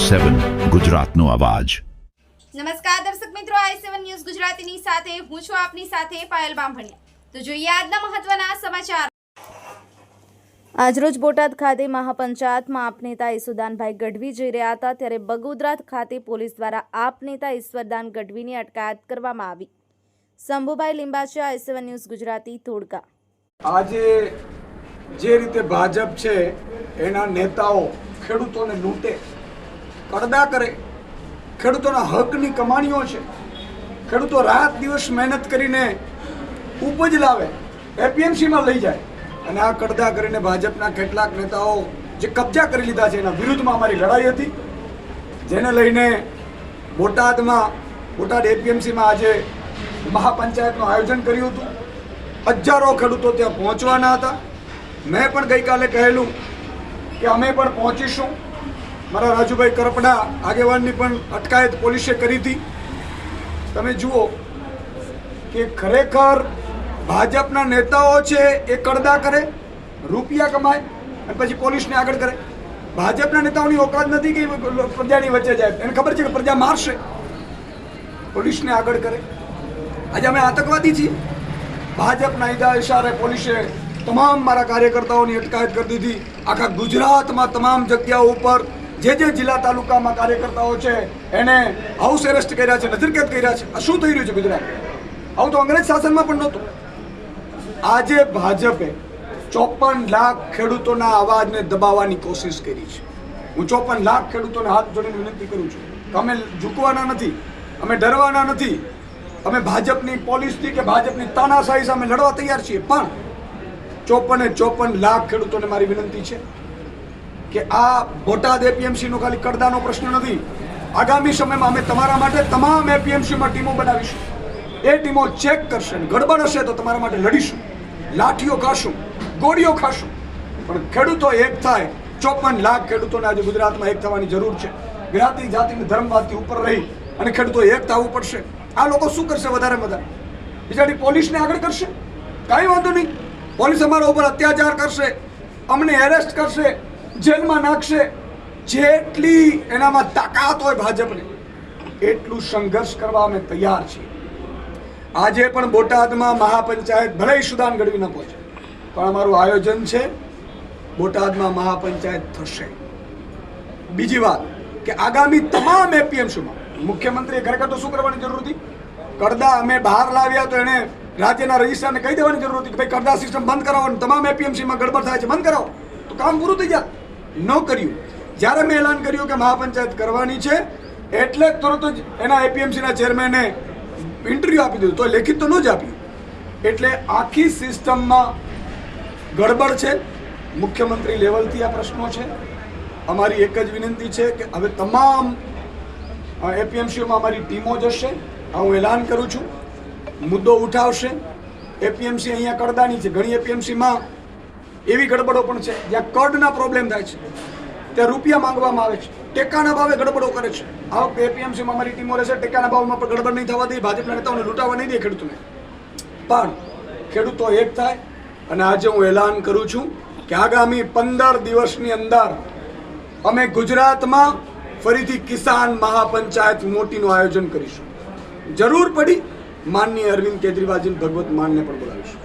i7 ગુજરાતનો અવાજ। નમસ્કાર દર્શક મિત્રો, i7 ન્યૂઝ ગુજરાતીની સાથે હું છું આપની સાથે પાયલ બામભણિયા। તો જોઈએ આજના મહત્વના સમાચાર। આજરોજ બોટાદ ખાતે મહાપંચાયતમાં આપ નેતા ઈસુદાનભાઈ ગઢવી જઈ રહ્યા હતા ત્યારે બગોદરા ખાતે પોલીસ દ્વારા આપ નેતા ઈશ્વરદાન ગઢવીની અટકાયત કરવામાં આવી। Shambhubhai Limbachiya, i7 news Gujarati, Dholka. આજે જે રીતે ભાજપ છે એના નેતાઓ ખેડૂતોને લૂંટે, કડદા કરે, ખેડૂતોના હકની કમાણીઓ છે, ખેડૂતો રાત દિવસ મહેનત કરીને ઉપજ લાવે, એપીએમસીમાં લઈ જાય અને આ કડદા કરીને ભાજપના કેટલાક નેતાઓ જે કબજા કરી લીધા છે એના વિરુદ્ધમાં અમારી લડાઈ હતી, જેને લઈને બોટાદ એપીએમસીમાં આજે મહાપંચાયતનું આયોજન કર્યું હતું। હજારો ખેડૂતો ત્યાં પહોંચવાના હતા। મેં પણ ગઈકાલે કહેલું કે અમે પણ પહોંચીશું। મારા રાજુભાઈ કરપડા આગેવાનની પણ અટકાયત પોલીસે કરી હતી। તમે જુઓ કે ખરેખર ભાજપના નેતાઓ છે એ કડદા કરે, રૂપિયા કમાય અને પછી પોલીસને આગળ કરે। ભાજપના નેતાઓની ઓકાત નથી કે પ્રજાની વચ્ચે જાય, એને ખબર છે કે પ્રજા મારશે, પોલીસને આગળ કરે। આજે અમે આતંકવાદી છીએ। ભાજપના ઇશારે પોલીસે તમામ મારા કાર્યકર્તાઓની અટકાયત કરી દીધી। આખા ગુજરાતમાં તમામ જગ્યાઓ ઉપર જે જિલ્લા તાલુકામાં કાર્યકર્તાઓ છે એને હાઉસ એરેસ્ટ કર્યા છે, નજરકેદ કર્યા છે। આ શું થઈ રહ્યું છે ગુજરાત? આવું તો અંગ્રેજ શાસનમાં પણ નહોતું। આજે ભાજપે 54 લાખ ખેડૂતોના અવાજને દબાવવાની કોશિશ કરી છે। હું 54 લાખ ખેડૂતોને હાથ જોડીને વિનંતી કરું છું કે અમે ઝૂકવાના નથી, અમે ડરવાના નથી, અમે ભાજપની પોલીસથી કે ભાજપની તાનાશાહી સામે લડવા તૈયાર છીએ। પણ 54 લાખ ખેડૂતોને મારી વિનંતી છે કે આ બોટાદ એપીએમસીનો ખાલી કડદાનો પ્રશ્ન નથી। આગામી સમયમાં અમે તમારા માટે તમામ એપીએમસીમાં ટીમો બનાવીશું। એ ટીમો ચેક કરશે, ગડબડ હશે તો તમારા માટે લડીશું, લાઠીઓ ખાશું, ગોળીઓ ખાશું, પણ ખેડૂતો એક થાય। 54 લાખ ખેડૂતોને આજે ગુજરાતમાં એક થવાની જરૂર છે। જ્ઞાતિ જાતિની ધર્મવાદથી ઉપર રહી અને ખેડૂતો એક થવું પડશે। આ લોકો શું કરશે? વધારે બિચારી પોલીસને આગળ કરશે, કાંઈ વાંધો નહીં, પોલીસ અમારા ઉપર અત્યાચાર કરશે, અમને એરેસ્ટ કરશે, જેલમાં નાખશે। જેટલી એનામાં તાકાત હોય ભાજપને એટલું સંઘર્ષ કરવા અમે તૈયાર છીએ। આજે પણ બોટાદમાં મહાપંચાયત ભલે ઈસુદાન ગઢવી ન પહોંચે, પણ અમારું આયોજન છે, બોટાદમાં મહાપંચાયત થશે। બીજી વાત કે આગામી તમામ એપીએમસીમાં મુખ્યમંત્રીએ ખરેખર તો શું કરવાની જરૂર હતી? કડદા અમે બહાર લાવ્યા તો એને રાજ્યના રજિસ્ટ્રારને કહી દેવાની જરૂર હતી કે ભાઈ કડદા સિસ્ટમ બંધ કરાવો, તમામ એપીએમસીમાં ગડબડ થાય છે, બંધ કરાવો, તો કામ પૂરું થઈ જાય। ન કર્યું। જ્યારે મેં એલાન કર્યું કે મહાપંચાયત કરવાની છે એટલે તરત જ એના એપીએમસીના ચેરમેને ઇન્ટરવ્યૂ આપી દીધું, તો લેખિત તો ન જ આપ્યું। એટલે આખી સિસ્ટમમાં ગડબડ છે। મુખ્યમંત્રી લેવલથી આ પ્રશ્નો છે। અમારી એક જ વિનંતી છે કે હવે તમામ એપીએમસીઓમાં અમારી ટીમો જશે। આ હું એલાન કરું છું, મુદ્દો ઉઠાવશે। એપીએમસી અહીંયા કડદાની છે, ઘણી એપીએમસીમાં એવી ગડબડો પણ છે જ્યાં કડના પ્રોબ્લેમ થાય છે, ત્યાં રૂપિયા માંગવામાં આવે છે, ટેકાના ભાવે ગડબડો કરે છે। આ વખતે એપીએમસીમાં અમારી ટીમો રહેશે, ટેકાના ભાવમાં પણ ગડબડ નહીં થવા દે, ભાજપના નેતાઓને લૂંટાવા નહીં દે ખેડૂતોને, પણ ખેડૂતો એક થાય। અને આજે હું એલાન કરું છું કે આગામી 15 દિવસની અંદર અમે ગુજરાતમાં ફરીથી કિસાન મહાપંચાયત મોટીનું આયોજન કરીશું। જરૂર પડી માનનીય અરવિંદ કેજરીવાલજી ભગવત માનને પણ બોલાવીશું।